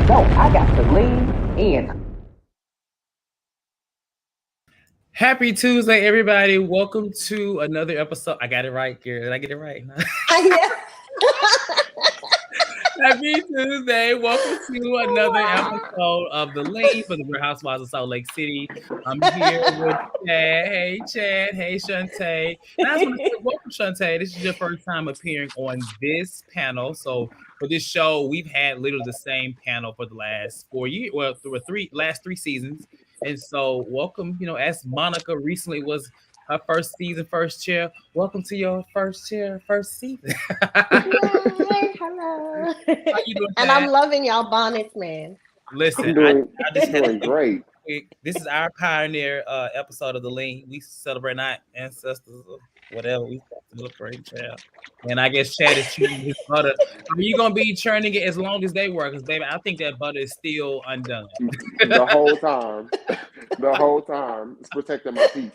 go. I got to lean in. Happy Tuesday, everybody. Welcome to another episode. I got it right, Gary. Did I get it right? Yeah. Happy Tuesday. Welcome to another episode of The Lean for the Real Housewives of Salt Lake City. I'm here with Chad. Hey, Chad. Hey, Shante. And I just want to say, welcome, Shante. This is your first time appearing on this panel. So for this show, we've had literally the same panel for the last 4 years. Well, through last three seasons. And so welcome, as Monica recently was her first season, first chair. Welcome to your first chair, first season. Yay, hello. How you doing, And Chad? I'm loving y'all bonnets, man. Listen, I'm I just had doing great. this is our pioneer episode of the Lean. We celebrate our ancestors or whatever. We celebrate Chad. And I guess Chad is churning his butter. You're gonna be churning it as long as they work, because baby, I think that butter is still undone. The whole time. The whole time. It's protecting my peace.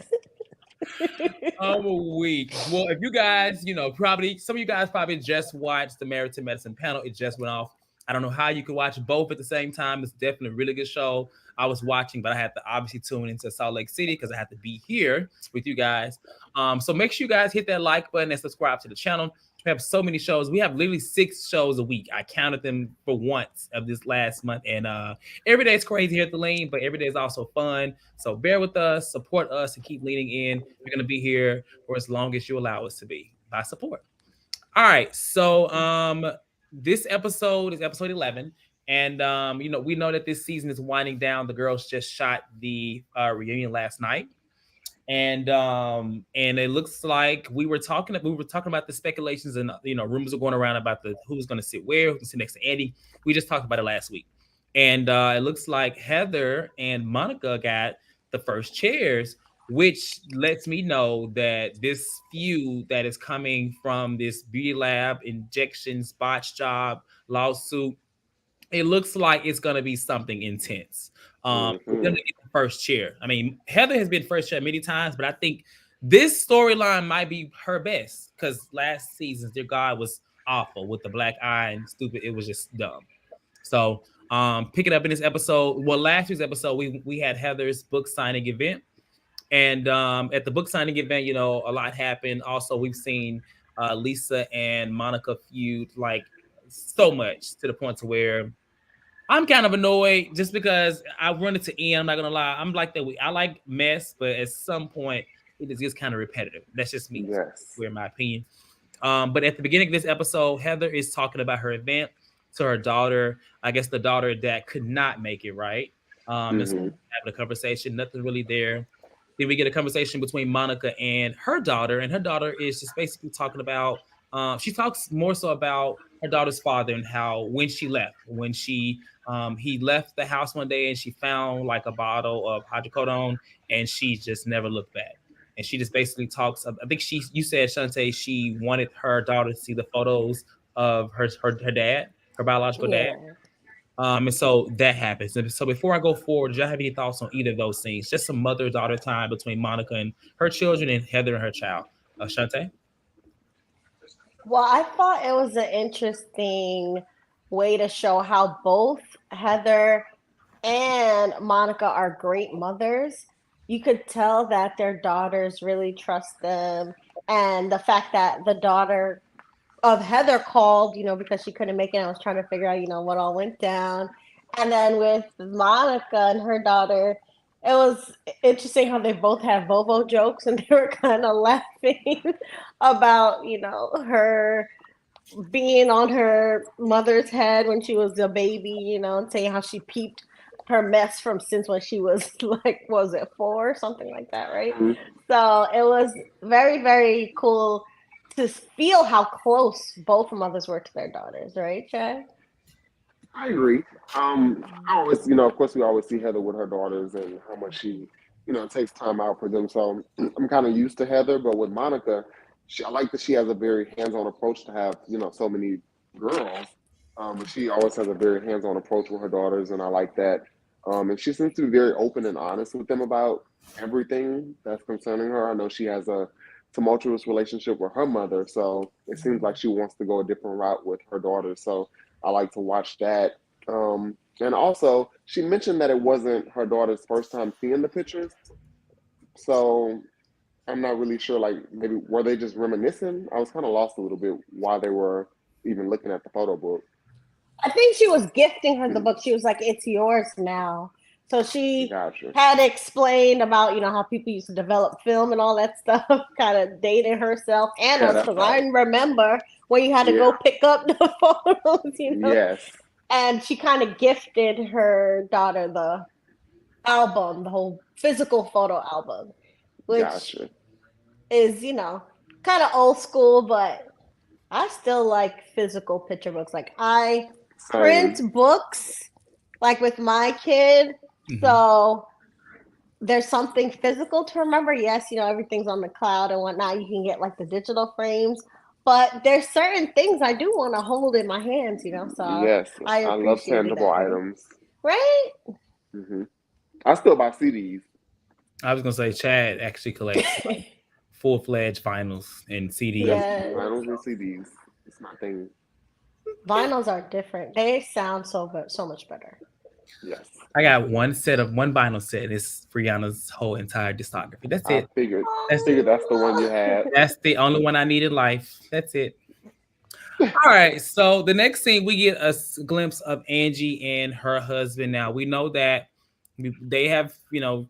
I'm a week. Well, if you guys, probably some of you guys probably just watched the Meredith Medicine panel. It just went off. I don't know how you could watch both at the same time. It's definitely a really good show. I was watching, but I had to obviously tune into Salt Lake City because I had to be here with you guys. So make sure you guys hit that like button and subscribe to the channel. We have so many shows. We have literally 6 shows a week. I counted them for once of this last month. And every day is crazy here at the Lean, but every day is also fun. So bear with us, support us, and keep leaning in. We're going to be here for as long as you allow us to be by support. All right. So this episode is episode 11. And, we know that this season is winding down. The girls just shot the reunion last night. And it looks like we were talking about the speculations and rumors are going around about who's going to sit where, who's going to sit next to Andy. We just talked about it last week, and it looks like Heather and Monica got the first chairs, which lets me know that this feud that is coming from this beauty lab injections botch job lawsuit, it looks like it's going to be something intense. For them to get the first chair. I mean, Heather has been first chair many times, but I think this storyline might be her best because last season's Dear God was awful with the black eye and stupid. It was just dumb. So pick it up in this episode. Well, last week's episode, we had Heather's book signing event. And at the book signing event, a lot happened. Also, we've seen Lisa and Monica feud like so much to the point to where I'm kind of annoyed just because I run it to Ian. I'm not gonna lie. I'm like that. I like mess, but at some point it just gets kind of repetitive. That's just me. Yes. In my opinion. But at the beginning of this episode, Heather is talking about her event to her daughter. I guess the daughter that could not make it, right? And so having a conversation. Nothing really there. Then we get a conversation between Monica and her daughter is just basically talking about. She talks more so about her daughter's father and how when she left, he left the house one day and she found like a bottle of hydrocodone and she just never looked back. And she just basically talks. I think you said, Shante, she wanted her daughter to see the photos of her dad, her biological dad. And so that happens. And so before I go forward, do y'all have any thoughts on either of those scenes? Just some mother-daughter time between Monica and her children and Heather and her child. Shante? Well, I thought it was an interesting way to show how both Heather and Monica are great mothers. You could tell that their daughters really trust them. And the fact that the daughter of Heather called, because she couldn't make it and was trying to figure out, what all went down. And then with Monica and her daughter, it was interesting how they both had Vovo jokes and they were kind of laughing about, her being on her mother's head when she was a baby, and saying how she peeped her mess from since when she was like, was it 4 or something like that, right? So it was very, very cool to feel how close both mothers were to their daughters, right, Chad? I agree. I always, of course, we always see Heather with her daughters and how much she, takes time out for them. So I'm kind of used to Heather, but with Monica, I like that she has a very hands-on approach to have, so many girls. But she always has a very hands-on approach with her daughters, and I like that. And she seems to be very open and honest with them about everything that's concerning her. I know she has a tumultuous relationship with her mother, so it seems like she wants to go a different route with her daughter. So I like to watch that. And also, she mentioned that it wasn't her daughter's first time seeing the pictures. So I'm not really sure, like, maybe were they just reminiscing? I was kind of lost a little bit why they were even looking at the photo book. I think she was gifting her the book. She was like, "It's yours now." So she Gotcha. had explained about how people used to develop film and all that stuff, kind of dating herself and Yeah, us. that's Because I right. remember when you had to Yeah. go pick up the photos. Yes. And she kind of gifted her daughter the album, the whole physical photo album, which Gotcha. is, kind of old school, but I still like physical picture books. Like I Same. print books like with my kid. Mhm. So there's something physical to remember. Yes, everything's on the cloud and whatnot. You can get like the digital frames, but there's certain things I do want to hold in my hands, so Yes. I I love appreciated tangible that. items. Right? I still buy CDs. I was gonna say Chad actually collects full-fledged vinyls and CDs. Yep. Yes. Vinyls and CDs. It's my thing. Vinyls are different. They sound so much better. Yes. I got one vinyl set. It's Rihanna's whole entire discography. That's I it. figured. That's Figured that's the one you had. that's the only one I need in life. That's it. All right. So the next scene, we get a glimpse of Angie and her husband. Now we know that they have,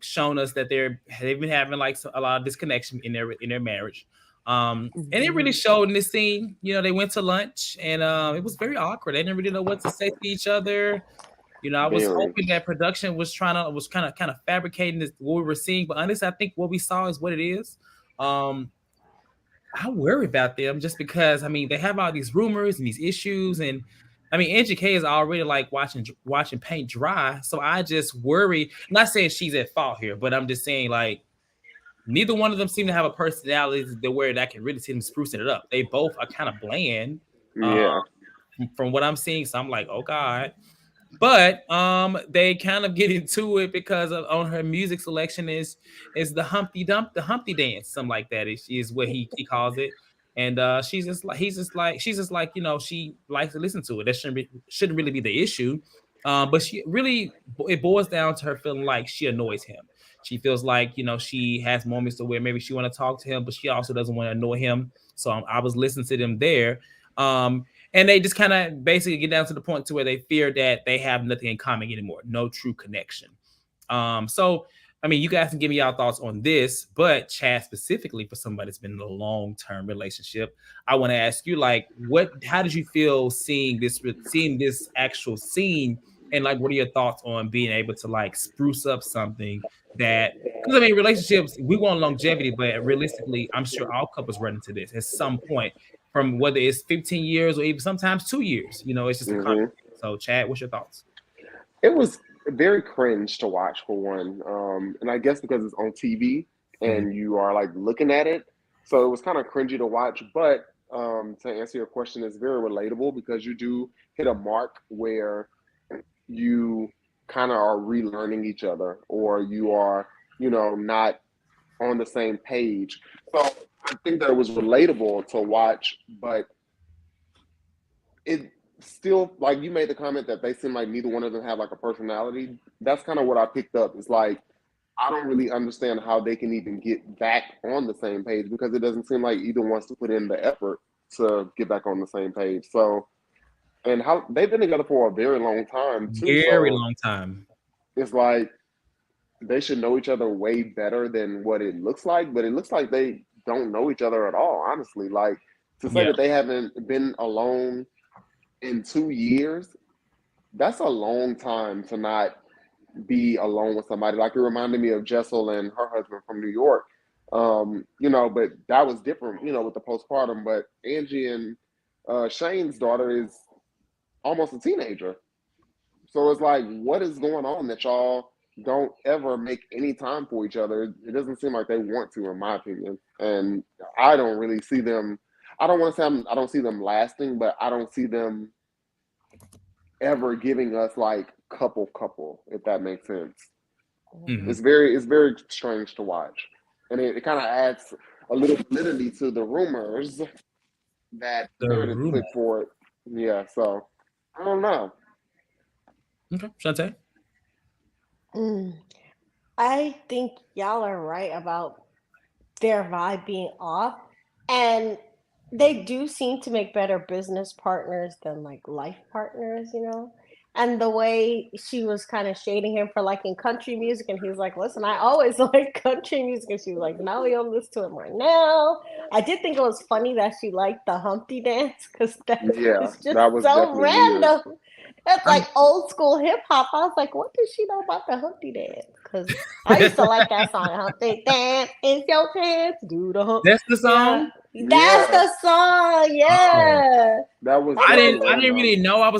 shown us that they've been having like a lot of disconnection in their marriage. And it really showed in this scene. They went to lunch and it was very awkward. They didn't really know what to say to each other. I was Very. hoping that production was kind of fabricating this what we were seeing, but honestly, I think what we saw is what it is. Um, I worry about them just because they have all these rumors and these issues, and Angie K is already like watching paint dry. So I just worry. I'm not saying she's at fault here, but I'm just saying like neither one of them seem to have a personality that I can really see them sprucing it up. They both are kind of bland, uh, Yeah. from what I'm seeing. So I'm like, oh god. But they kind of get into it because on her music selection is the Humpty dance, something like that is what he calls it. And she's just like she likes to listen to it. That shouldn't really be the issue. But it boils down to her feeling like she annoys him. She feels like she has moments to where maybe she want to talk to him, but she also doesn't want to annoy him. So I was listening to them there. And they just kind of basically get down to the point to where they fear that they have nothing in common anymore, no true connection. So you guys can give me y'all thoughts on this, but Chad, specifically for somebody that's been in a long-term relationship, I want to ask you, like, how did you feel seeing this actual scene, and like, what are your thoughts on being able to like spruce up something that? Because relationships, we want longevity, but realistically, I'm sure all couples run into this at some point, from whether it's 15 years or even sometimes 2 years. It's just a hmm constant. So, Chad, what's your thoughts? It was very cringe to watch for one, and I guess because it's on TV Mhm. and you are like looking at it, so it was kind of cringy to watch. But to answer your question, it's very relatable because you do hit a mark where you kind of are relearning each other, or you are, not on the same page. So I think that it was relatable to watch, but it still, like, you made the comment that they seem like neither one of them have like a personality. That's kind of what I picked up. It's like I don't really understand how they can even get back on the same page because it doesn't seem like either wants to put in the effort to get back on the same page. So, and how they've been together for a very long time too. Very So long time. it's like they should know each other way better than what it looks like, but it looks like they don't know each other at all, honestly. Like, to say Yeah. that they haven't been alone in 2 years, that's a long time to not be alone with somebody. Like, it reminded me of Jessel and her husband from New York. But that was different, with the postpartum. But Angie and Shane's daughter is almost a teenager. So it's like, what is going on that y'all don't ever make any time for each other? It doesn't seem like they want to, in my opinion. And I don't really see them. I don't want to say I don't see them lasting, but I don't see them ever giving us like couple, if that makes sense. Mhm. It's very strange to watch, and it kind of adds a little validity to the rumors that The Meredith rumor. put forward. Yeah, so I don't know. Okay, Shante. Mm, I think y'all are right about their vibe being off. And they do seem to make better business partners than like life partners, you know? And the way she was kind of shading him for liking country music, and he was like, "Listen, I always like country music," and she was like, "No, you don't listen to it right now." I did think it was funny that she liked the Humpty dance because that Yeah, is just that was so definitely weird. random. It's I'm like old school hip hop. I was like, "What does she know about the Humpty dance?" Because I used to like that song. Humpty dance is your chance. Do the hump. That's the Yeah, song. that's Yeah, the song. Oh, Yeah. that was I definitely didn't. I didn't random. really know. I'm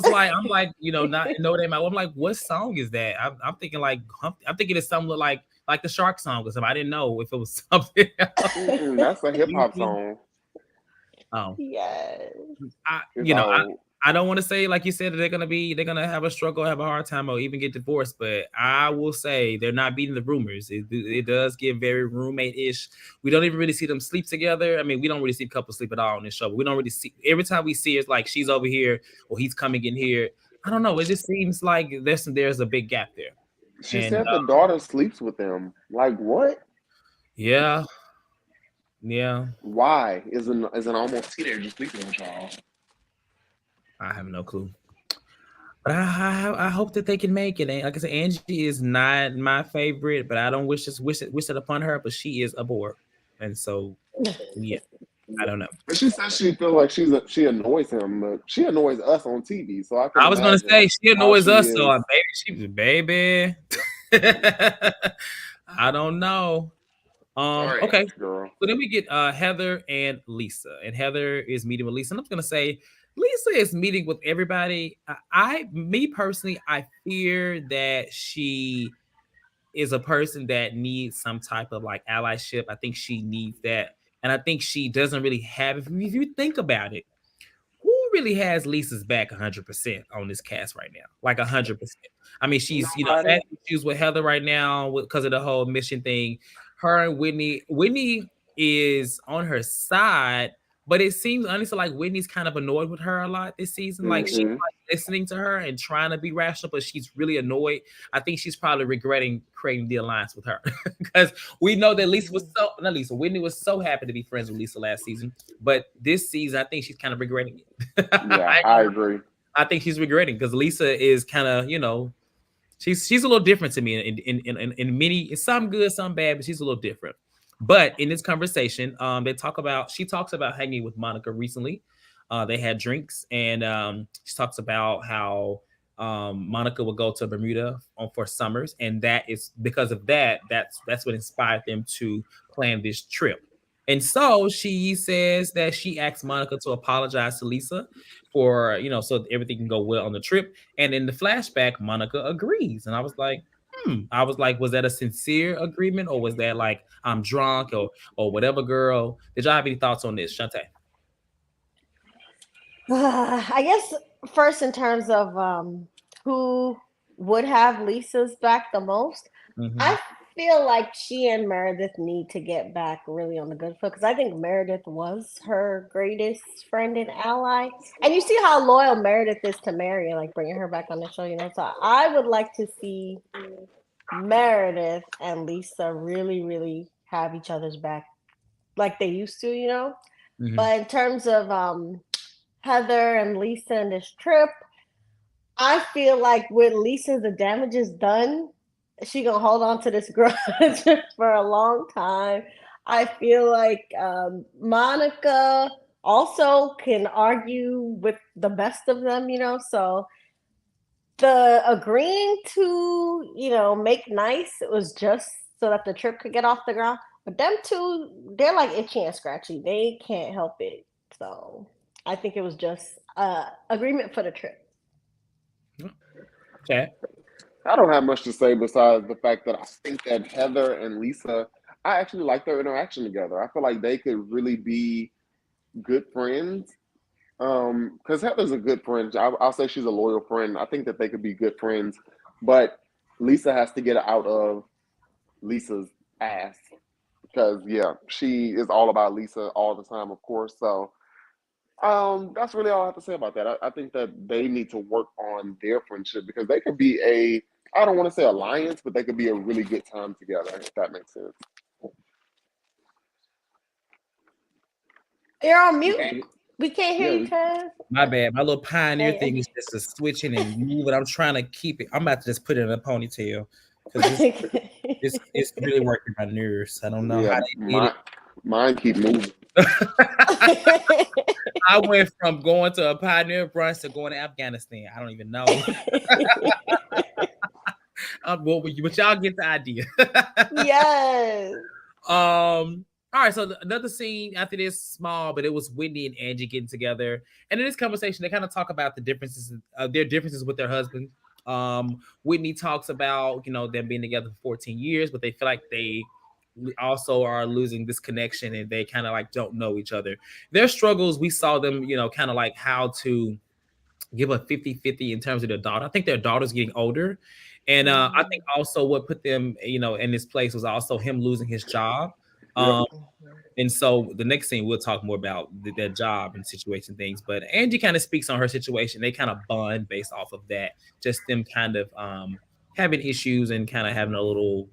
like, not know that. I'm like, what song is that? I'm thinking like, I'm thinking it's something like the Shark song or something. I didn't know if it was something else. Mm-mm, that's a hip hop song. Oh, Yes. I, It's you know, I, all. I don't want to say like you said that they're gonna have a struggle, have a hard time, or even get divorced. But I will say they're not beating the rumors. It does get very roommate ish. We don't even really see them sleep together. I mean, we don't really see couples sleep at all on this show. But we don't really see every time we see it's like she's over here or he's coming in here. I don't know. It just seems like there's a big gap there. She And said the daughter sleeps with them. Like what? yeah, yeah, Why is an almost teenager sleeping with y'all? I have no clue. But I hope that they can make it. And like I said, Angie is not my favorite, but I don't wish it upon her. But she is a bore, and so yeah, I don't know. But she says she feels like she annoys him, but she annoys us on TV. So I can I was gonna imagine say she how annoys she us, so is. baby. I don't know. All right, Okay. girl. So then we get Heather and Lisa, and Heather is meeting with Lisa. And I'm gonna say Lisa is meeting with everybody. Me personally, I fear that she is a person that needs some type of like allyship. I think she needs that, and I think she doesn't really have. If you think about it, who really has Lisa's back 100% on this cast right now? Like 100%. I mean, she's Nobody. had issues with Heather right now because of the whole mission thing. Her and Whitney is on her side, but it seems honestly like Whitney's kind of annoyed with her a lot this season. Like she's Mm-hmm. like listening to her and trying to be rational, but she's really annoyed. I think she's probably regretting creating the alliance with her because we know that Whitney was so happy to be friends with Lisa last season, but this season I think she's kind of regretting it. Yeah, I agree. I think she's regretting because Lisa is kind of, she's a little different to me in many, some good, some bad, but she's a little different. But in this conversation, she talks about hanging with Monica recently. They had drinks, and she talks about how Monica would go to Bermuda for summers, and that is because of that. That's what inspired them to plan this trip. And so she says that she asked Monica to apologize to Lisa for, so everything can go well on the trip. And in the flashback, Monica agrees. And I was like, I was like, was that a sincere agreement, or was that like I'm drunk or whatever, girl? Did y'all have any thoughts on this, Shante? I guess first in terms of who would have Lisa's back the most, Mm-hmm. I feel like she and Meredith need to get back really on the good foot because I think Meredith was her greatest friend and ally, and you see how loyal Meredith is to Mary, and like bringing her back on the show. So I would like to see Meredith and Lisa really, really have each other's back like they used to. Mm-hmm. But in terms of Heather and Lisa and this trip, I feel like with Lisa, the damage is done. She gonna hold on to this grudge for a long time. I feel like Monica also can argue with the best of them. So the agreeing to, make nice, it was just so that the trip could get off the ground. But them two, they're like itchy and scratchy. They can't help it. So I think it was just agreement for the trip. Chad? I don't have much to say besides the fact that I think that Heather and Lisa, I actually like their interaction together. I feel like they could really be good friends. Because Heather's a good friend. I'll say she's a loyal friend. I think that they could be good friends, but Lisa has to get out of Lisa's ass because yeah, she is all about Lisa all the time, of course. So That's really all I have to say about that. I think that they need to work on their friendship because they could be a, I don't want to say alliance, but they could be a really good time together, if that makes sense. You're on mute. We can't hear Yeah, you, Chaz. My bad. My little pioneer Hey. thing is just a switching and moving. I'm trying to keep it. I'm about to just put it in a ponytail because it's really working my nerves. I don't know how they did it. Mine keep moving. I went from going to a pioneer brunch to going to Afghanistan. I don't even know. But y'all get the idea. Yes. All right, so another scene after this, small, but it was Whitney and Angie getting together. And in this conversation, they kind of talk about the differences, their differences with their husbands. Whitney talks about, them being together for 14 years, but they feel like they also are losing this connection and they kind of like don't know each other. Their struggles, we saw them, kind of like how to give a 50-50 in terms of their daughter. I think their daughter's getting older. And I think also what put them, in this place was also him losing his job. And so the next scene, we'll talk more about their job and situation things. But Angie kind of speaks on her situation. They kind of bond based off of that. Just them kind of having issues and kind of having a little,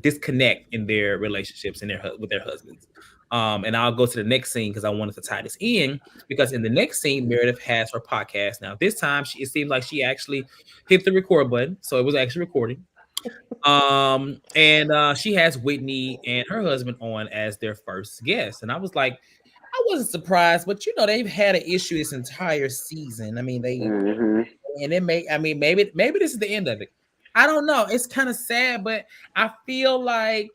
disconnect in their relationships and with their husbands. And I'll go to the next scene because I wanted to tie this in because in the next scene, Meredith has her podcast. Now, this time it seems like she actually hit the record button. So it was actually recording. And she has Whitney and her husband on as their first guest. And I was like, I wasn't surprised, but they've had an issue this entire season. I mean, and it maybe this is the end of it. I don't know. It's kind of sad, but I feel like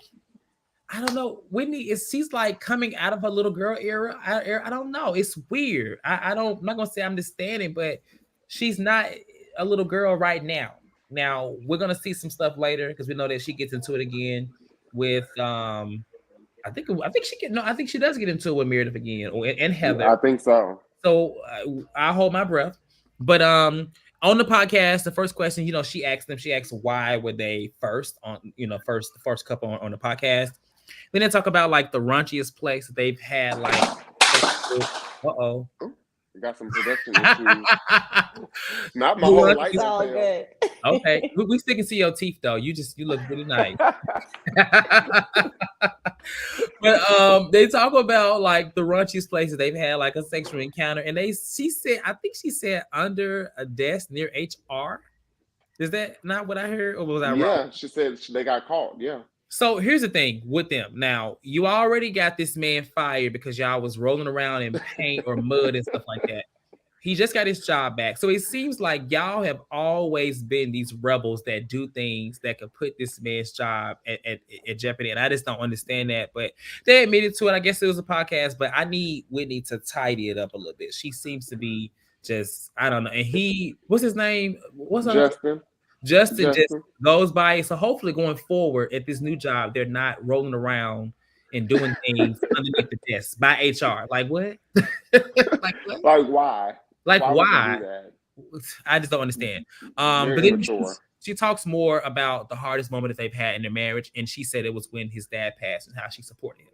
I don't know. Whitney she's like coming out of her little girl era. I don't know. It's weird. I'm not gonna say I'm understanding, but she's not a little girl right now. Now we're gonna see some stuff later because we know that she gets into it again with I think she does get into it with Meredith again and Heather. I think so. So I hold my breath. But on the podcast, the first question, she asks why were they first on, the first couple on the podcast. Then they talk about like the raunchiest place that they've had. Like, We got some production issues. Not my whole life. All good. Okay, we sticking to your teeth though. You look really nice. But they talk about like the raunchiest places they've had like a sexual encounter, and I think she said under a desk near HR. Is that not what I heard, or was I wrong? Yeah, she said they got caught. Yeah. So here's the thing with them. Now, you already got this man fired because y'all was rolling around in paint or mud and stuff like that. He just got his job back. So it seems like y'all have always been these rebels that do things that could put this man's job at jeopardy. And I just don't understand that. But they admitted to it. I guess it was a podcast, but I need Whitney to tidy it up a little bit. She seems to be just, I don't know. And what's his name? Justin just goes by. So hopefully going forward at this new job, they're not rolling around and doing things underneath the desk by HR. Like what? Like why? Like why? I just don't understand. But then she talks more about the hardest moment that they've had in their marriage, and she said it was when his dad passed and how she supported him.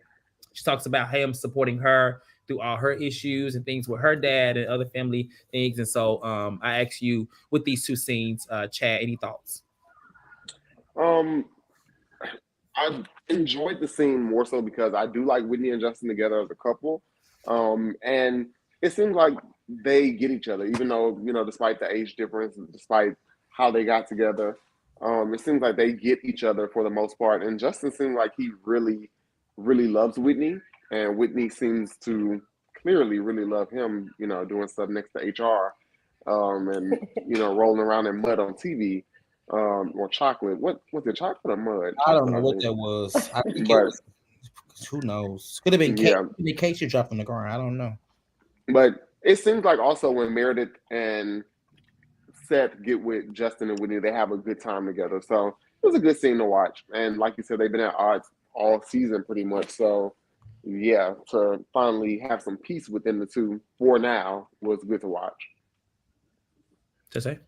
She talks about him supporting her through all her issues and things with her dad and other family things. And so I ask you, with these two scenes, Chad, any thoughts? I enjoyed the scene more so because I do like Whitney and Justin together as a couple. And it seems like they get each other, even though, despite the age difference, despite how they got together, it seems like they get each other for the most part. And Justin seems like he really, really loves Whitney. And Whitney seems to clearly really love him, doing stuff next to HR and, rolling around in mud on TV or chocolate. What was it, chocolate or mud? I don't know what that was. I think who knows? Could have been case you dropped on the ground. I don't know. But it seems like also when Meredith and Seth get with Justin and Whitney, they have a good time together. So it was a good scene to watch. And like you said, they've been at odds all season pretty much. So yeah, to finally have some peace within the two for now was good to watch. To say?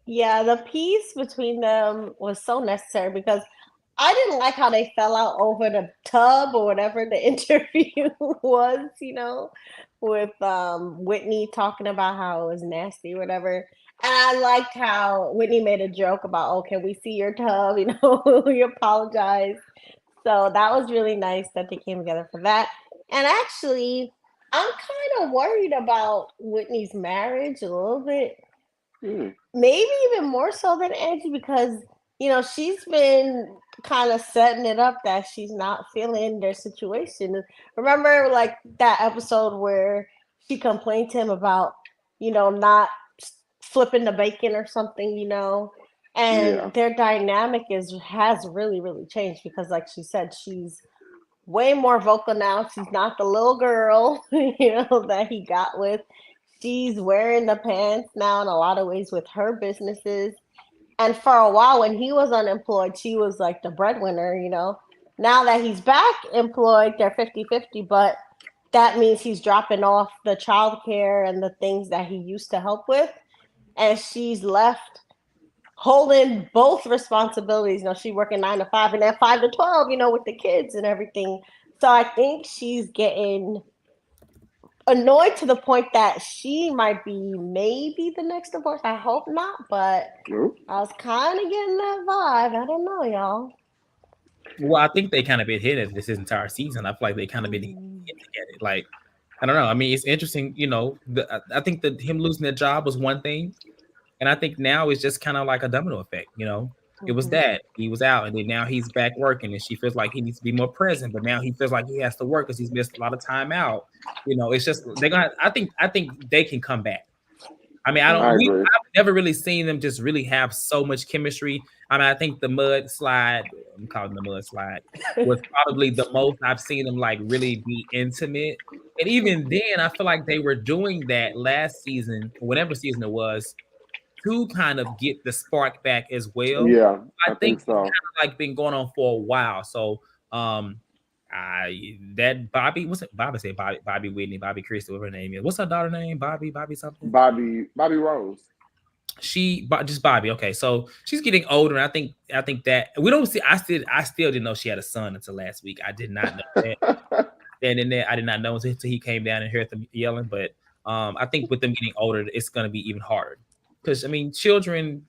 Yeah, the peace between them was so necessary because I didn't like how they fell out over the tub or whatever the interview was, with Whitney talking about how it was nasty or whatever. And I liked how Whitney made a joke about, oh, can we see your tub? We apologize. So that was really nice that they came together for that. And actually, I'm kind of worried about Whitney's marriage a little bit. Maybe even more so than Angie, because she's been kind of setting it up that she's not feeling their situation. Remember, like that episode where she complained to him about not flipping the bacon or something, and their dynamic has really, really changed, because like she said, she's way more vocal now. She's not the little girl that he got with. She's wearing the pants now in a lot of ways with her businesses. And for a while, when he was unemployed, she was like the breadwinner. Now that he's back employed, they're 50-50, but that means he's dropping off the childcare and the things that he used to help with. And she's left holding both responsibilities. She working 9 to 5 and then 5 to 12, with the kids and everything. So I think she's getting annoyed to the point that she might be maybe the next divorce. I hope not, but I was kind of getting that vibe. I don't know, y'all. Well, I think they kind of been hitting this entire season. I feel like they kind of been hitting at it. Like, I don't know. I mean, it's interesting. I think that him losing that job was one thing, and I think now it's just kind of like a domino effect. It was that he was out, and then now he's back working, and she feels like he needs to be more present. But now he feels like he has to work because he's missed a lot of time out. It's just they're gonna. I think they can come back. I mean, I've never really seen them just really have so much chemistry. I mean, I think the mudslide, I'm calling the mudslide, was probably the most I've seen them like really be intimate. And even then, I feel like they were doing that last season, whatever season it was, to kind of get the spark back as well. Yeah, I think so. It's kind of like been going on for a while. So that Bobby, what's it? Bobby said Bobby Whitney, Bobby Crystal, whatever her name is. What's her daughter name? Bobby something? Bobby Rose. Just Bobby. Okay, so she's getting older, and I think that we don't see. I still didn't know she had a son until last week. I did not know that. And then I did not know until he came down and heard them yelling. But I think with them getting older, it's going to be even harder, because I mean, children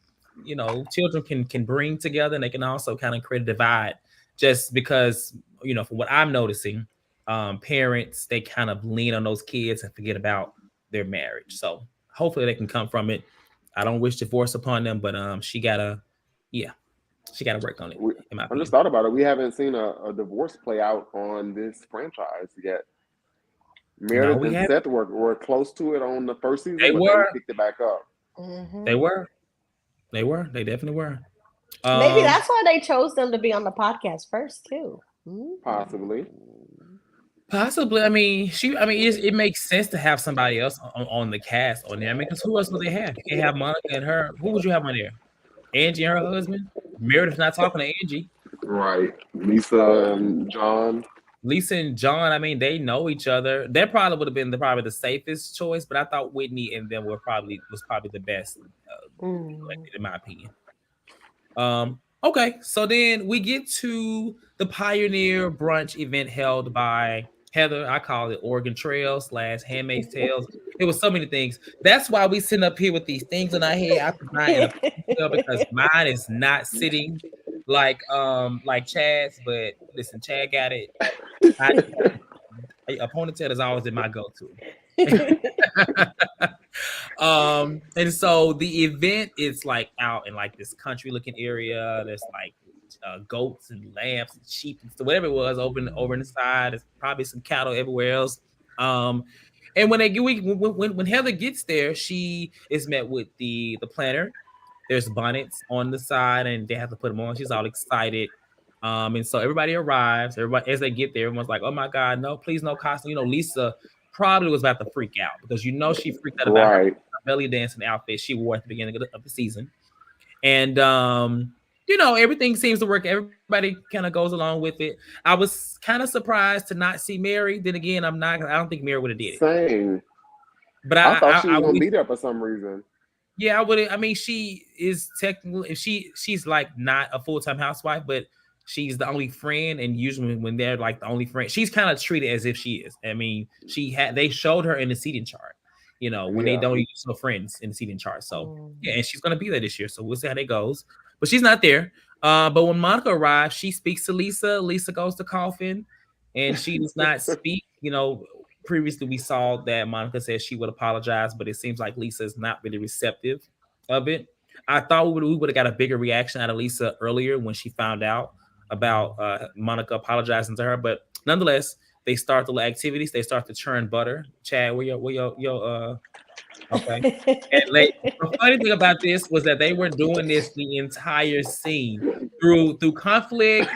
can bring together, and they can also kind of create a divide. Just because, from what I'm noticing, parents, they kind of lean on those kids and forget about their marriage. So hopefully they can come from it. I don't wish divorce upon them, but she gotta work on it. I just thought about it. We haven't seen a divorce play out on this franchise yet. Meredith and Seth were close to it on the first season, but they picked it back up. Mm-hmm. They were. They definitely were. Maybe that's why they chose them to be on the podcast first too. Possibly. I mean, it makes sense to have somebody else on the cast on there. I mean, because who else would they have? You can't have Monica and her. Who would you have on there? Angie and her husband. Meredith's not talking to Angie. Right. Lisa and John. Lisa and John, I mean, they know each other. That probably would have been probably the safest choice, but I thought Whitney and them was probably the best, in my opinion. Okay, so then we get to the Pioneer Brunch event held by Heather. I call it Oregon Trail / Handmaid's Tales. It was so many things. That's why we sit up here with these things in our head. I put mine in a ponytail because mine is not sitting like Chad's. But listen, Chad got it. A ponytail is always in my go-to. And so the event is like out in like this country looking area. There's like goats and lambs and sheep and so whatever it was over in the side. There's probably some cattle everywhere else. And when Heather gets there, she is met with the planner. There's bonnets on the side and they have to put them on. She's all excited. And so everybody arrives. Everybody, as they get there, everyone's like, "Oh my God, no, please, no costume." Lisa probably was about to freak out because she freaked out about her belly dancing outfit she wore at the beginning of the season. And everything seems to work. Everybody kind of goes along with it. I was kind of surprised to not see Mary. Then again, I don't think Mary would have did it. Same. But I thought she was gonna be there for some reason. Yeah, I would. I mean, she is technically, if she's like not a full-time housewife, but she's the only friend, and usually when they're like the only friend, she's kind of treated as if she is. I mean, they showed her in the seating chart, when they don't use no friends in the seating chart. So yeah, and she's gonna be there this year. So we'll see how that goes. But she's not there. But when Monica arrives, she speaks to Lisa. Lisa goes to Coffin, and she does not speak. Previously we saw that Monica said she would apologize, but it seems like Lisa is not really receptive of it. I thought we would have got a bigger reaction out of Lisa earlier when she found out about Monica apologizing to her, but nonetheless, they start the activities. They start to churn butter. Chad, where your okay. And the funny thing about this was that they were doing this the entire scene through conflict.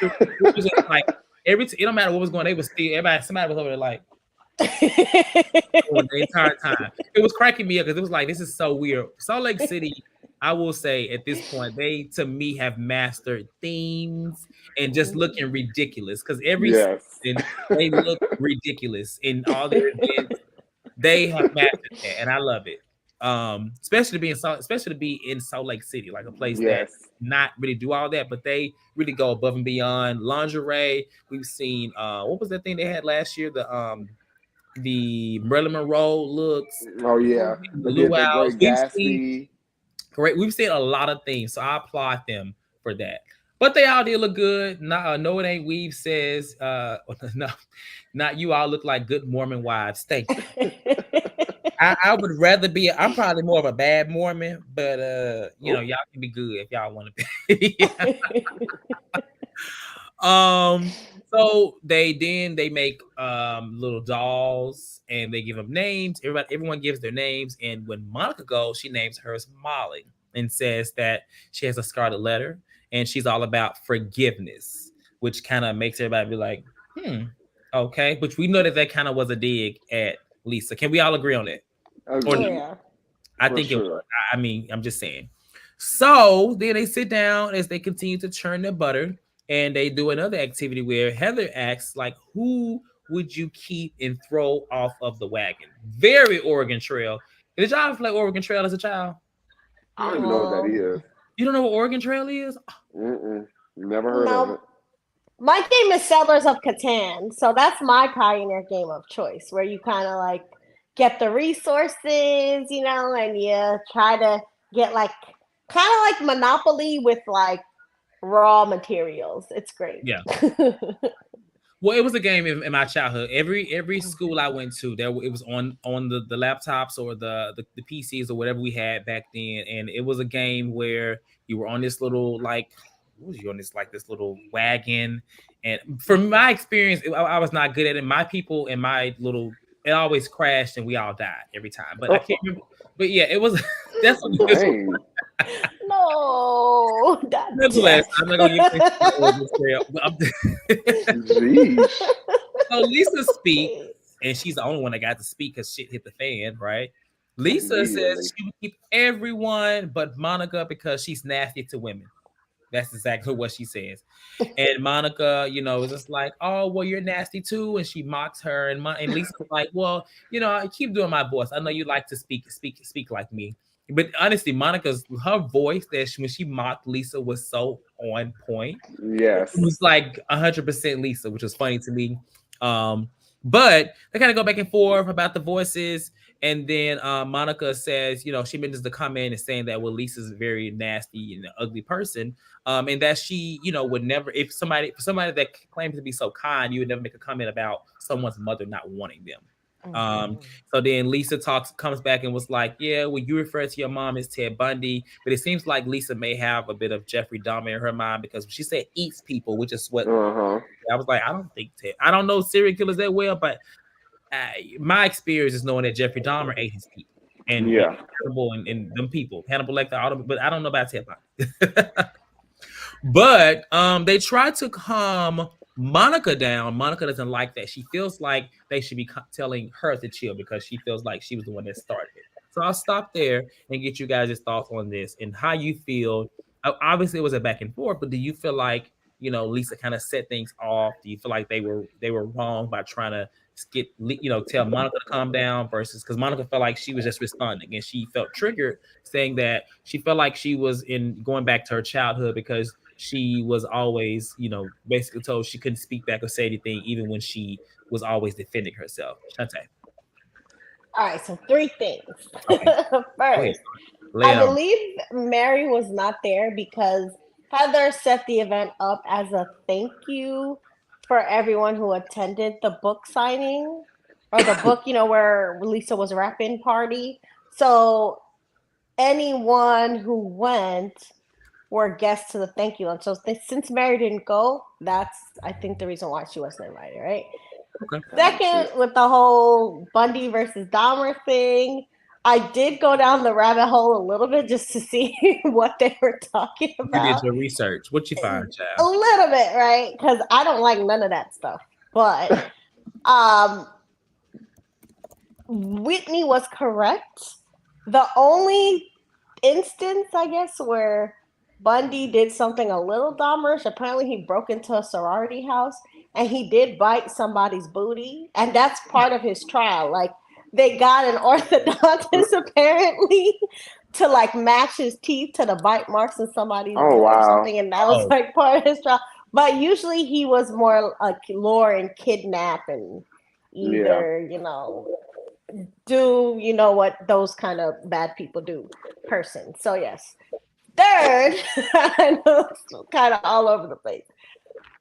Like it don't matter what was going on, they was still somebody was over there like the entire time. It was cracking me up because it was like, this is so weird. Salt Lake City, I will say at this point, they to me have mastered themes and just looking ridiculous because every season they look ridiculous in all their events. They have mastered that, and I love it. Especially to be in Salt Lake City, like a place that not really do all that, but they really go above and beyond. Lingerie, we've seen what was that thing they had last year? The Marilyn Monroe looks. Oh yeah, the luau's. We've seen a lot of things, so I applaud them for that. But they all did look good. No, it ain't. Weave says, no, not you all look like good Mormon wives. Thank you. I would rather be. I'm probably more of a bad Mormon, but y'all can be good if y'all want to be. So they make little dolls and they give them names. Everyone gives their names, and when Monica goes, she names hers Molly and says that she has a scarlet letter and she's all about forgiveness, which kind of makes everybody be like, okay. But we know that kind of was a dig at Lisa. Can we all agree on that? Yeah. I think it was. I mean, I'm just saying. So then they sit down as they continue to churn their butter. And they do another activity where Heather asks, like, who would you keep and throw off of the wagon? Very Oregon Trail. Did y'all ever play Oregon Trail as a child? I don't even know what that is. You don't know what Oregon Trail is? Never heard of it. My game is Settlers of Catan. So that's my Pioneer game of choice, where you kind of like get the resources, and you try to get like kind of like Monopoly with like raw materials. It's great. Yeah. Well, it was a game in my childhood. Every school I went to, it was on the laptops or the PCs or whatever we had back then, and it was a game where you were on this little this little wagon. And from my experience, I was not good at it. My people and it always crashed and we all died every time. But I can't remember. But yeah, it was. That's what it was. No, nonetheless, I'm not gonna get So Lisa speaks, and she's the only one that got to speak because shit hit the fan, right? Lisa says she would keep everyone but Monica because she's nasty to women. That's exactly what she says. And Monica, is just like, oh, well, you're nasty too. And she mocks her. And Lisa's like, well, I keep doing my voice. I know you like to speak like me. But honestly, her voice when she mocked Lisa was so on point. Yes. It was like 100% Lisa, which was funny to me. But they kind of go back and forth about the voices. And then Monica says, she mentions the comment and saying that, well, Lisa's a very nasty and ugly person. And that she, would never, for somebody that claims to be so kind, you would never make a comment about someone's mother not wanting them. So then Lisa comes back and was like, yeah, well, you refer to your mom as Ted Bundy, but it seems like Lisa may have a bit of Jeffrey Dahmer in her mind because she said eats people, which is what I was like, I don't think I don't know serial killers that well, but my experience is knowing that Jeffrey Dahmer ate his people and Hannibal and them people, Hannibal Lecter, but I don't know about Ted Bundy. But they try to calm Monica down. Monica doesn't like that. She feels like they should be telling her to chill because she feels like she was the one that started it. So I'll stop there and get you guys' thoughts on this and how you feel. Obviously, it was a back and forth, but do you feel like Lisa kind of set things off? Do you feel like they were wrong by trying to tell Monica to calm down versus because Monica felt like she was just responding and she felt triggered, saying that she felt like she was going back to her childhood because she was always, basically told she couldn't speak back or say anything, even when she was always defending herself. Shante. All right, so 3 things. Okay. First, I believe Mary was not there because Heather set the event up as a thank you for everyone who attended the book signing or the book, where Lisa was rapping party. So anyone who went were guests to the thank you. And so since Mary didn't go, that's, I think, the reason why she wasn't invited, right? Okay. Second, with the whole Bundy versus Dahmer thing, I did go down the rabbit hole a little bit just to see what they were talking about. You did your research. What you find, Chad? A little bit, right? Because I don't like none of that stuff. But Whitney was correct. The only instance, I guess, where Bundy did something a little Dahmerish, apparently he broke into a sorority house and he did bite somebody's booty. And that's part of his trial. Like, they got an orthodontist apparently to like match his teeth to the bite marks in somebody's booty or something. And that was like part of his trial. But usually he was more like lure and kidnap and either, do what those kind of bad people do person. So yes. Third, I know it's kind of all over the place.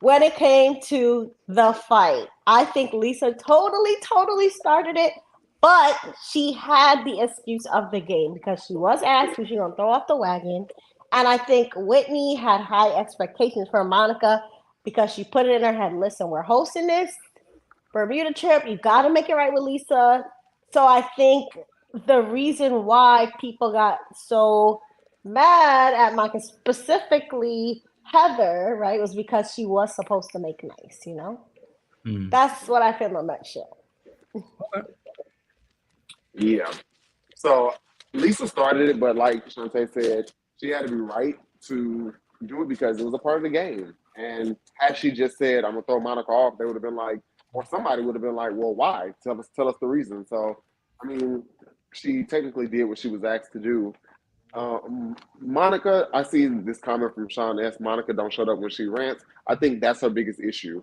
When it came to the fight, I think Lisa totally started it, but she had the excuse of the game because she was asked who she gonna throw off the wagon. And I think Whitney had high expectations for Monica because she put it in her head, listen, we're hosting this Bermuda trip. You got to make it right with Lisa. So I think the reason why people got so mad at Monica, specifically Heather, right, was because she was supposed to make nice, That's what I feel in a nutshell. Okay. Yeah. So Lisa started it, but like Shante said, she had to be right to do it because it was a part of the game. And had she just said, I'm going to throw Monica off, they would have been like, or somebody would have been like, well, why? Tell us the reason. So, I mean, she technically did what she was asked to do. Monica, I see this comment from Sean S. Monica don't shut up when she rants. I think that's her biggest issue.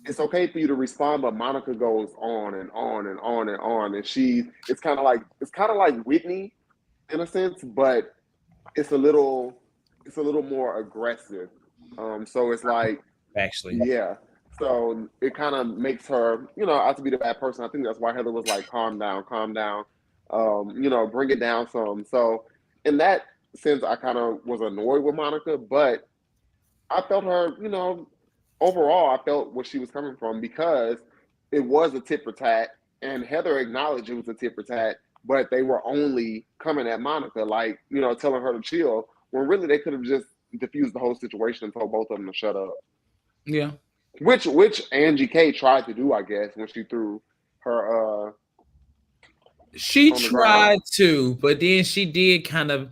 It's okay for you to respond, but Monica goes on and on and on and on, and it's kind of like Whitney in a sense, but it's a little more aggressive. So it's like actually, yeah. So it kind of makes her, out to be the bad person. I think that's why Heather was like, calm down. Bring it down some. So in that sense, I kind of was annoyed with Monica, but I felt her, overall, I felt where she was coming from because it was a tit for tat, and Heather acknowledged it was a tit for tat, but they were only coming at Monica, like, telling her to chill, when really they could have just diffused the whole situation and told both of them to shut up. Yeah. Which Angie K tried to do, I guess, when she threw her she tried to, but then she did kind of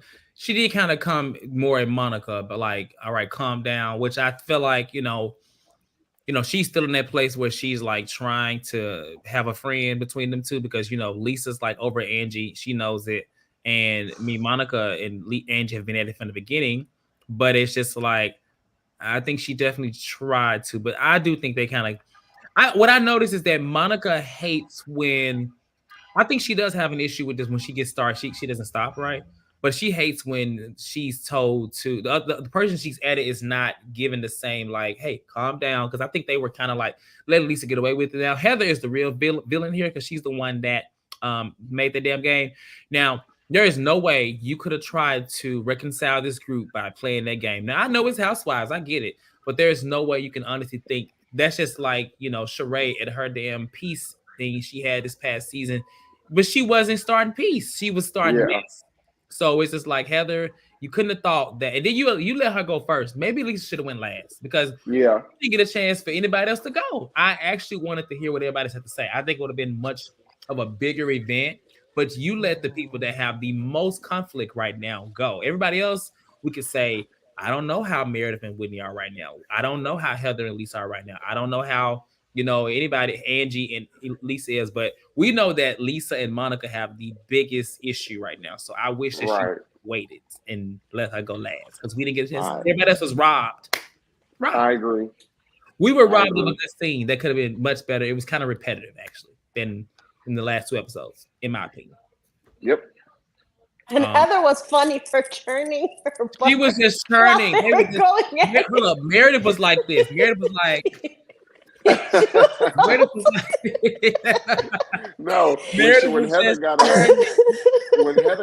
come more at Monica, but like, all right, calm down, which I feel like, she's still in that place where she's like trying to have a friend between them two because, Lisa's like over Angie. She knows it. And Monica and Angie have been at it from the beginning, but it's just like, I think she definitely tried to, but I do think they kind of, what I noticed is that Monica hates when, I think she does have an issue with this when she gets started, she doesn't stop, right? But she hates when she's told to, the person she's at it is not given the same, like, hey, calm down, because I think they were kind of like, letting Lisa get away with it. Now, Heather is the real villain here because she's the one that made the damn game. Now, there is no way you could have tried to reconcile this group by playing that game. Now, I know it's Housewives. I get it. But there's no way you can honestly think that's just like, Sheree at her damn peace thing she had this past season. But she wasn't starting peace. She was starting mess. So it's just like, Heather, you couldn't have thought that. And then you let her go first. Maybe Lisa should have went last because you didn't get a chance for anybody else to go. I actually wanted to hear what everybody had to say. I think it would have been much of a bigger event. But you let the people that have the most conflict right now go. Everybody else, we could say, I don't know how Meredith and Whitney are right now. I don't know how Heather and Lisa are right now. I don't know how, anybody, Angie and Lisa is. But we know that Lisa and Monica have the biggest issue right now. So I wish that waited and let her go last because we didn't get a chance. Everybody else was robbed. I agree. We were robbed of a good scene that could have been much better. It was kind of repetitive, actually, than in the last 2 episodes, in my opinion. Yep. And Heather was funny for churning her butter. She was just churning. Hold up. Meredith was like this. Meredith was like. Meredith was like no, when Heather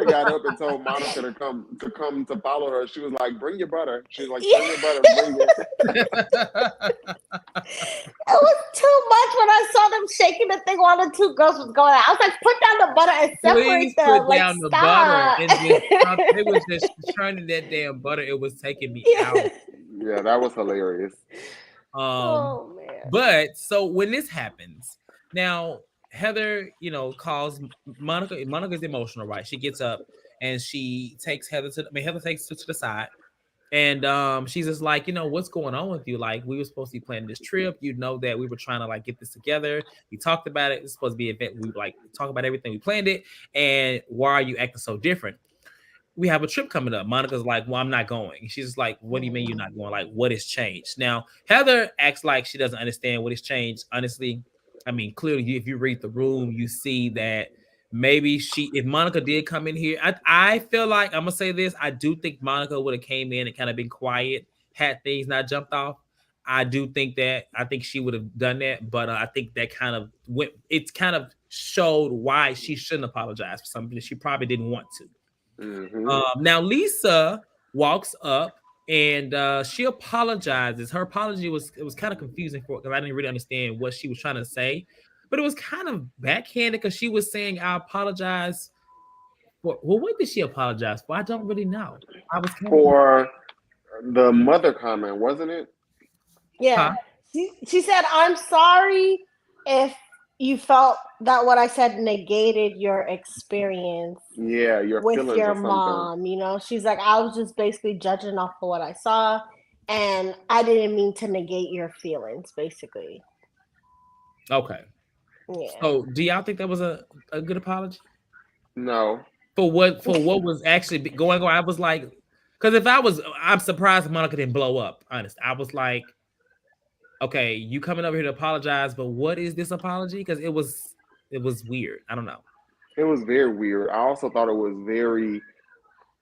got up and told Monica to come to follow her, she was like, "Bring your butter." She was like, "Bring your butter, bring it." It was too much when I saw them shaking the thing while the two girls was going out. I was like, "Put down the butter and separate them." Put down the butter and it was just churning that damn butter. It was taking me out. Yeah, that was hilarious. Oh man. But so when this happens, now Heather, calls Monica. Monica's emotional, right? She gets up and she takes Heather Heather takes her to the side. And she's just like, what's going on with you? Like, we were supposed to be planning this trip. You know that we were trying to like get this together. We talked about it. It's supposed to be an event. We like talk about everything. We planned it. And why are you acting so different? We have a trip coming up. Monica's like, well, I'm not going. She's just like, what do you mean you're not going? Like, what has changed? Now, Heather acts like she doesn't understand what has changed. Honestly, I mean, clearly, if you read the room, you see that maybe if Monica did come in here, I feel like, I'm going to say this, I do think Monica would have came in and kind of been quiet, had things not jumped off. I do think that, I think she would have done that, but I think that kind of showed why she shouldn't apologize for something that she probably didn't want to. Mm-hmm. Now Lisa walks up and she apologizes. Her apology was kind of confusing because I didn't really understand what she was trying to say, but it was kind of backhanded because she was saying, "I apologize for." Well, what did she apologize for? I don't really know. I was for the mother comment, wasn't it? Yeah, she said, "I'm sorry if you felt that what I said negated your experience." Yeah, with your mom. She's like, I was just basically judging off of what I saw, and I didn't mean to negate your feelings, basically. Okay. Yeah. So, do y'all think that was a good apology? No. For what was actually going on? I was like, because I'm surprised Monica didn't blow up. Honest, I was like, okay, you coming over here to apologize, but what is this apology? Because it was weird. I don't know. It was very weird. I also thought it was very,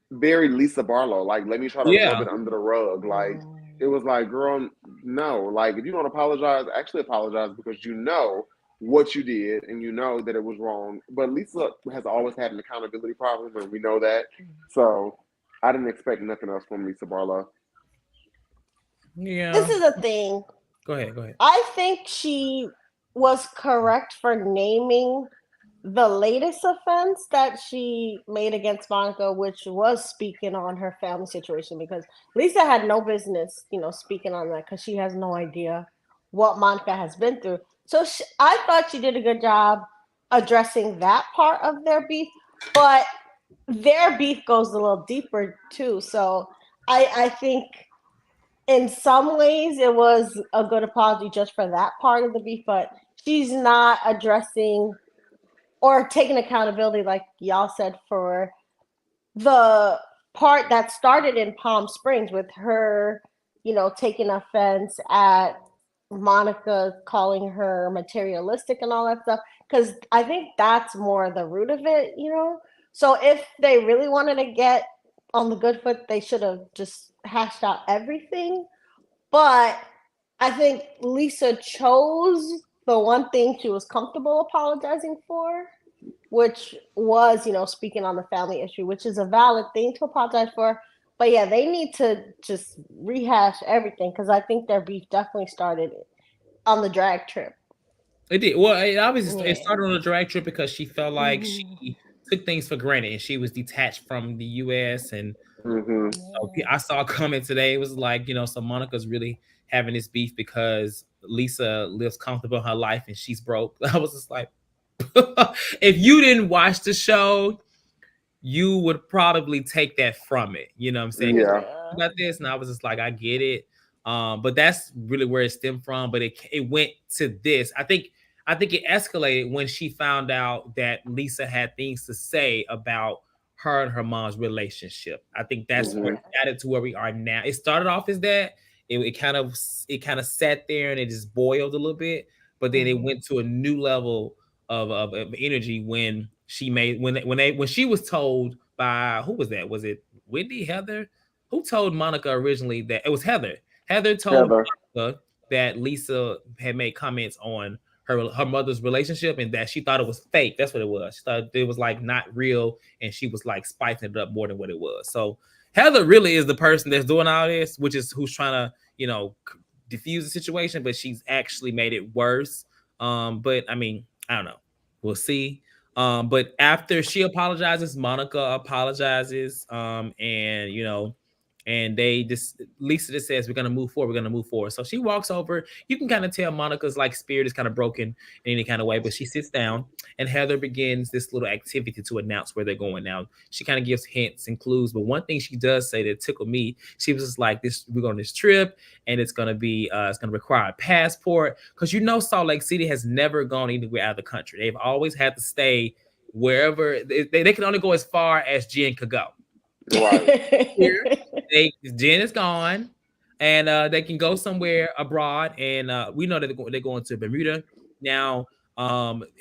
very Lisa Barlow. Like, let me try to rub it under the rug. Like, it was like, girl, no. Like, if you don't apologize, actually apologize because you know what you did and you know that it was wrong. But Lisa has always had an accountability problem, and we know that. So I didn't expect nothing else from Lisa Barlow. Yeah. This is a thing. Go ahead. I think she was correct for naming the latest offense that she made against Monica, which was speaking on her family situation, because Lisa had no business, speaking on that because she has no idea what Monica has been through. So I thought she did a good job addressing that part of their beef, but their beef goes a little deeper too. So I think in some ways it was a good apology just for that part of the beef, but she's not addressing or taking accountability, like y'all said, for the part that started in Palm Springs with her, taking offense at Monica calling her materialistic and all that stuff. Because I think that's more the root of it, So if they really wanted to get on the good foot, they should have just hashed out everything. But I think Lisa chose the one thing she was comfortable apologizing for, which was, speaking on the family issue, which is a valid thing to apologize for. But yeah, they need to just rehash everything because I think their beef definitely started on the drag trip. It did. Well, it started on the drag trip because she felt like she took things for granted and she was detached from the U.S. And I saw a comment today. It was like, so Monica's really having this beef because Lisa lives comfortable in her life and she's broke. I was just like, if you didn't watch the show, you would probably take that from it. You know what I'm saying? Yeah. About this, and I was just like, I get it. But that's really where it stemmed from. But it went to this. I think it escalated when she found out that Lisa had things to say about her and her mom's relationship. I think that's where it got it to where we are now. It started off as that. It kind of sat there and it just boiled a little bit, but then it went to a new level of energy when she was told by, who was that? Was it Whitney, Heather? Who told Monica originally that it was Heather? Heather told Monica that Lisa had made comments on her mother's relationship and that she thought it was fake. That's what it was. She thought it was like not real, and she was like spicing it up more than what it was. So Heather really is the person that's doing all this, which is who's trying to, diffuse the situation, but she's actually made it worse. But I mean, I don't know. We'll see. But after she apologizes, Monica apologizes. And Lisa just says, we're gonna move forward. So she walks over. You can kind of tell Monica's like spirit is kind of broken in any kind of way, but she sits down and Heather begins this little activity to announce where they're going. Now she kind of gives hints and clues, but one thing she does say that tickled me, she was just like, we're going on this trip and it's gonna require a passport, because Salt Lake City has never gone anywhere out of the country. They've always had to stay wherever they can only go as far as Jen could go. Right. Here, Jen is gone, and they can go somewhere abroad. And we know that they're going to Bermuda now.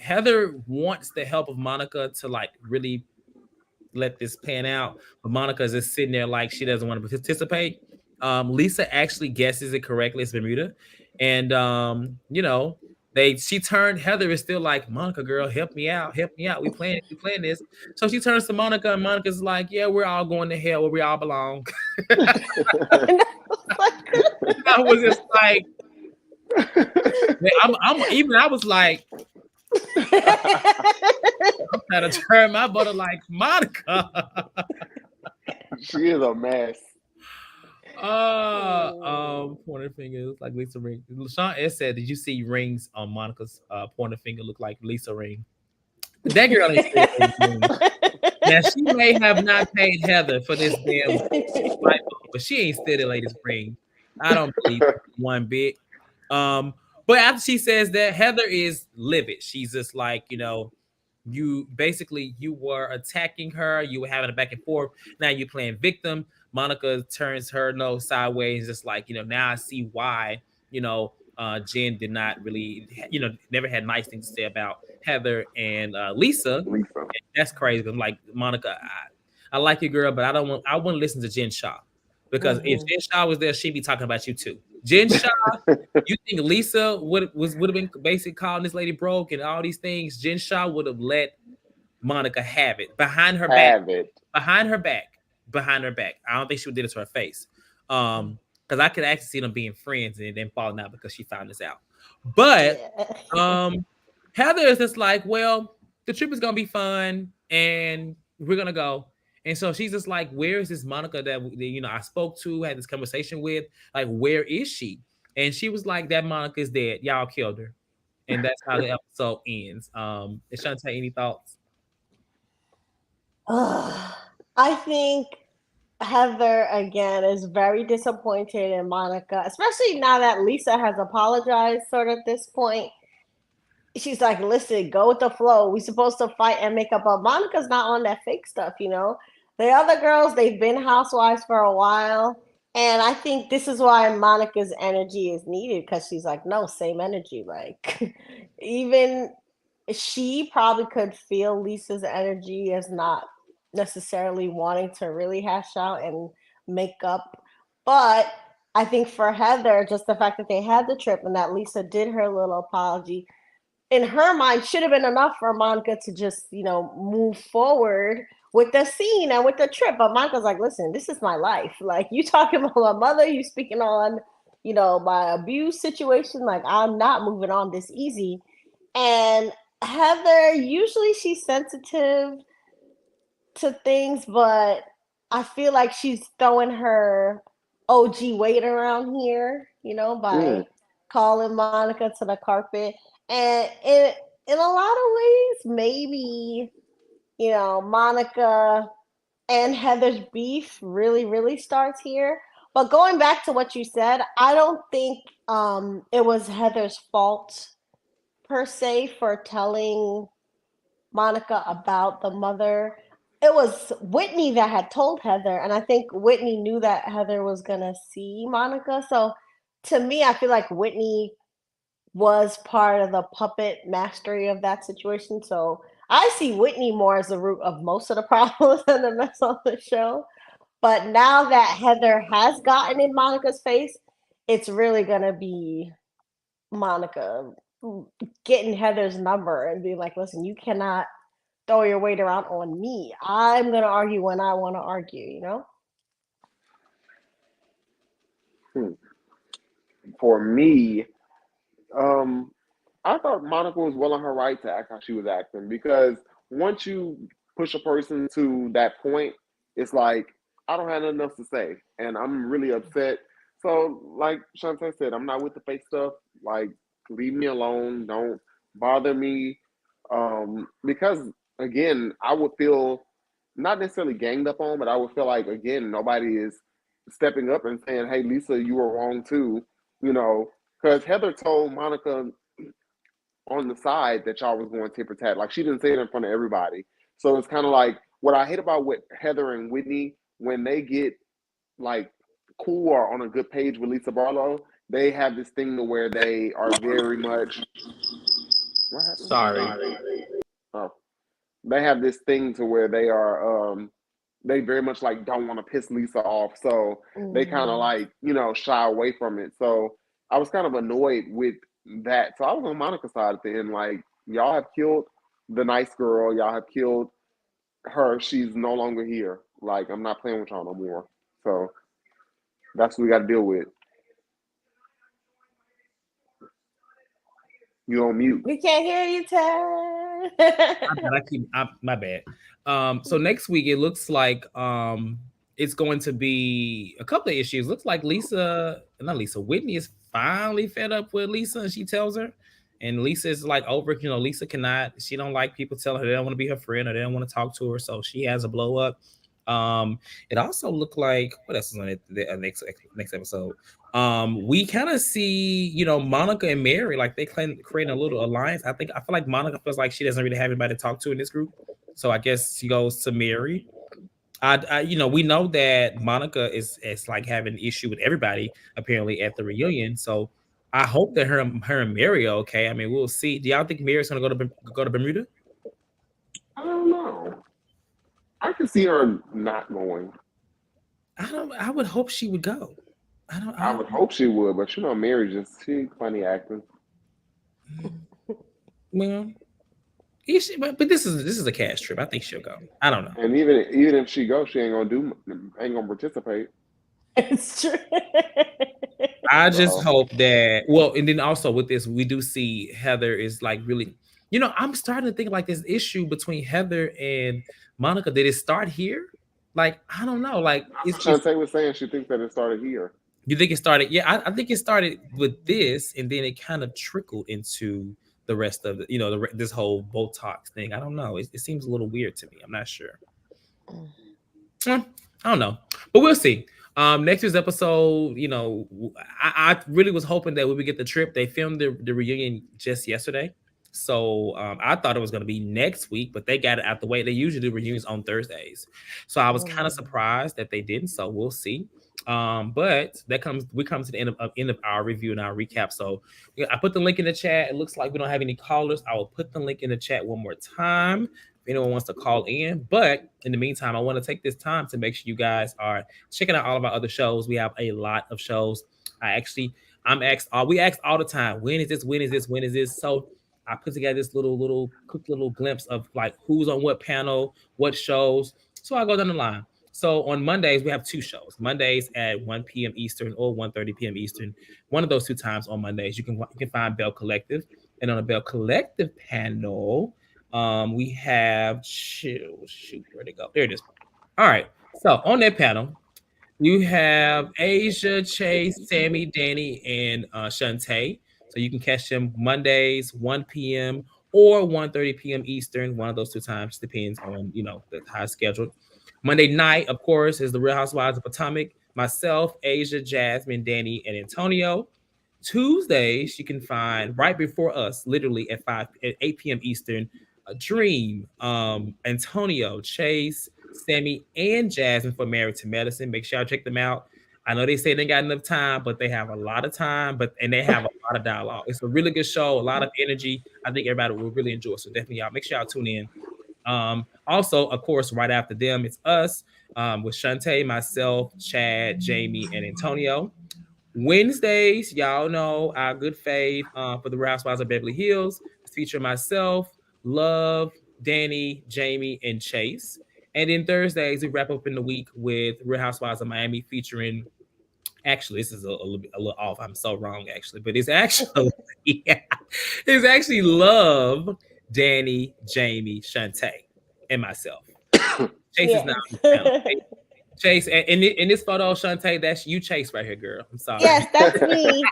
Heather wants the help of Monica to like really let this pan out, but Monica is just sitting there like she doesn't want to participate. Lisa actually guesses it correctly. It's Bermuda, and Heather is still like, Monica, girl, help me out. We playing this. So she turns to Monica, and Monica's like, yeah, we're all going to hell where we all belong. I was just like, I was like, I'm trying to turn my butter like Monica. She is a mess. Pointer fingers like Lisa ring. Sean S said, "Did you see rings on Monica's pointer finger look like Lisa ring?" That girl ain't still. Now she may have not paid Heather for this damn light bulb, but she ain't still the latest ring. I don't believe one bit. But after she says that, Heather is livid. She's just like, you were attacking her, you were having a back and forth. Now you're playing victim. Monica turns her nose sideways, just like, now I see why, Jen did not really, never had nice things to say about Heather and Lisa. And that's crazy. I'm like, Monica, I like you, girl, but I wouldn't listen to Jen Shah, because if Jen Shah was there, she'd be talking about you too. Jen Shah, you think Lisa would have been basically calling this lady broke and all these things? Jen Shah would have let Monica have it behind her back. I don't think she would did it to her face. Because I could actually see them being friends and then falling out because she found this out. But Heather is just like, well, the trip is gonna be fun and we're gonna go. And so she's just like, where is this Monica that I spoke to, had this conversation with? Like, where is she? And she was like, that Monica is dead. Y'all killed her. And that's how the episode ends. Shante, any thoughts? I think Heather, again, is very disappointed in Monica, especially now that Lisa has apologized sort of at this point. She's like, listen, go with the flow. We're supposed to fight and make up. But Monica's not on that fake stuff, The other girls, they've been housewives for a while. And I think this is why Monica's energy is needed, because she's like, no, same energy. Like, even she probably could feel Lisa's energy as not necessarily wanting to really hash out and make up. But I think for Heather, just the fact that they had the trip and that Lisa did her little apology, in her mind, should have been enough for Monica to just, move forward with the scene and with the trip. But Monica's like, listen, this is my life. Like, you talking about my mother, you speaking on, my abuse situation. Like, I'm not moving on this easy. And Heather, usually she's sensitive to things, but I feel like she's throwing her OG weight around here, by calling Monica to the carpet. And in a lot of ways, maybe, Monica and Heather's beef really, really starts here. But going back to what you said, I don't think it was Heather's fault per se for telling Monica about the mother. it was Whitney that had told Heather, and I think Whitney knew that Heather was gonna see Monica. So to me, I feel like Whitney was part of the puppet mastery of that situation. So I see Whitney more as the root of most of the problems and the mess on the show. But now that Heather has gotten in Monica's face, it's really gonna be Monica getting Heather's number and being like, listen, you cannot throw your weight around on me. I'm gonna argue when I want to argue, you know? Hmm. For me, um, I thought Monica was well on her right to act how she was acting because once you push a person to that point, it's like I don't have nothing else to say, and I'm really upset. So, like Shante said, I'm not with the fake stuff. Like, leave me alone. Don't bother me. Because again, I would feel not necessarily ganged up on, but I would feel like again nobody is stepping up and saying, "Hey, Lisa, you were wrong too." You know, because Heather told Monica on the side that y'all was going tit for tat. Like she didn't say it in front of everybody. So it's kind of like what I hate about with Heather and Whitney when they get like cool or on a good page with Lisa Barlow, they have this thing to where they are very much. What happened? Sorry. Oh, they have this thing to where they are. They very much like don't want to piss Lisa off, so they kind of Mm. like shy away from it. So I was kind of annoyed with that. So I was on Monica's side at the end. Like y'all have killed the nice girl. Y'all have killed her. She's no longer here. Like I'm not playing with y'all no more. So that's what we got to deal with. You on mute? We can't hear you, Ted. My bad. So next week it looks like it's going to be a couple of issues. Looks like Whitney is finally fed up with Lisa, and she tells her, and Lisa is like over. Lisa she don't like people telling her they don't want to be her friend or they don't want to talk to her, so she has a blow up. It also looked like what else is on the next episode. We kind of see, Monica and Mary, like they creating a little alliance. I feel like Monica feels like she doesn't really have anybody to talk to in this group, so I guess she goes to Mary. We know that Monica is like having an issue with everybody apparently at the reunion. So I hope that her and Mary are okay. I mean, we'll see. Do y'all think Mary's gonna go to Bermuda? I don't know. I can see her not going. I would hope she would go. I would hope she would, but Mary she funny acting. Well, but this is a cash trip. I think she'll go. I don't know. And even if she goes, she ain't gonna participate. It's true. I just hope that and then also with this, we do see Heather is like really, I'm starting to think like this issue between Heather and Monica. Did it start here? Like, I don't know. Like Shante was saying she thinks that it started here. You think it started? Yeah, I think it started with this, and then it kind of trickled into the rest of this whole Botox thing. I don't know. It seems a little weird to me. I'm not sure. I don't know, but we'll see. Next year's episode, I really was hoping that we would get the trip. They filmed the reunion just yesterday, so I thought it was going to be next week, but they got it out the way. They usually do reunions on Thursdays, so I was kind of surprised that they didn't. So we'll see. But we come to the end of our review and our recap. So I put the link in the chat. It looks like we don't have any callers. I will put the link in the chat one more time if anyone wants to call in. But in the meantime, I want to take this time to make sure you guys are checking out all of our other shows. We have a lot of shows. We asked all the time, when is this? When is this? When is this? So I put together this quick little glimpse of like who's on what panel, what shows. So I go down the line. So on Mondays, we have two shows. Mondays at 1 p.m. Eastern or 1:30 p.m. Eastern. One of those two times on Mondays, you can find Bell Collective. And on the Bell Collective panel, we have where'd it go? There it is. All right. So on that panel, you have Asia, Chase, Sammy, Danny, and Shante. So you can catch them Mondays, 1 p.m. or 1:30 p.m. Eastern. One of those two times depends on the high schedule. Monday night, of course, is the Real Housewives of Potomac. Myself, Asia, Jasmine, Danny, and Antonio. Tuesdays, you can find right before us, literally at 8 p.m. Eastern, Dream, Antonio, Chase, Sammy, and Jasmine for Married to Medicine. Make sure y'all check them out. I know they say they got enough time, but they have a lot of time, and they have a lot of dialogue. It's a really good show, a lot of energy. I think everybody will really enjoy it. So definitely y'all make sure y'all tune in. Also, of course, right after them, it's us with Shante, myself, Chad, Jamie, and Antonio. Wednesdays, y'all know our good fave for the Housewives of Beverly Hills. It's featuring myself, Love, Danny, Jamie, and Chase. And then Thursdays, we wrap up in the week with Real Housewives of Miami featuring. Actually, this is a little off. I'm so wrong, actually, but it's actually it's actually Love, Danny, Jamie, Shante, and myself. Chase is not on the panel. Chase, and in this photo, Shante, that's you, Chase, right here, girl. I'm sorry. Yes, that's me.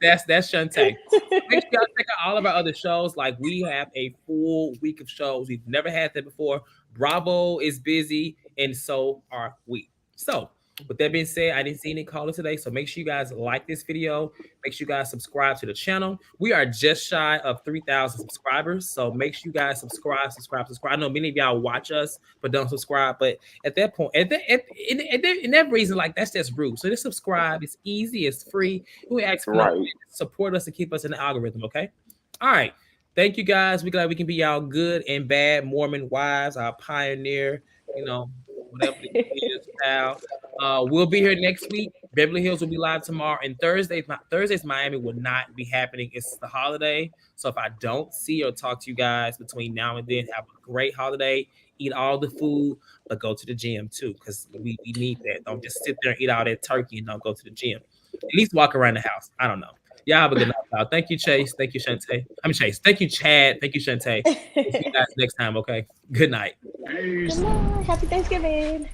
That's Shante. Make sure y'all check out all of our other shows. Like, we have a full week of shows. We've never had that before. Bravo is busy, and so are we. So, with that being said, I didn't see any callers today, so make sure you guys like this video. Make sure you guys subscribe to the channel. We are just shy of 3,000 subscribers, so make sure you guys subscribe. I know many of y'all watch us but don't subscribe, but at that point, in that reason, like, that's just rude. So just subscribe. It's easy. It's free. We ask for support us to keep us in the algorithm. Okay. All right. Thank you guys. We're glad we can be y'all good and bad Mormon wives, our pioneer. You know, whatever it is, pal. We'll be here next week. Beverly Hills will be live tomorrow, and Thursdays Miami will not be happening. It's the holiday, so if I don't see or talk to you guys between now and then, have a great holiday. Eat all the food, but go to the gym too, because we need that. Don't just sit there and eat all that turkey and don't go to the gym. At least walk around the house. I don't know. Y'all have a good night, y'all. Thank you, Chase. Thank you, Shante. Chase. Thank you, Chad. Thank you, Shante. See you guys next time, okay? Good night. Good night. Happy Thanksgiving.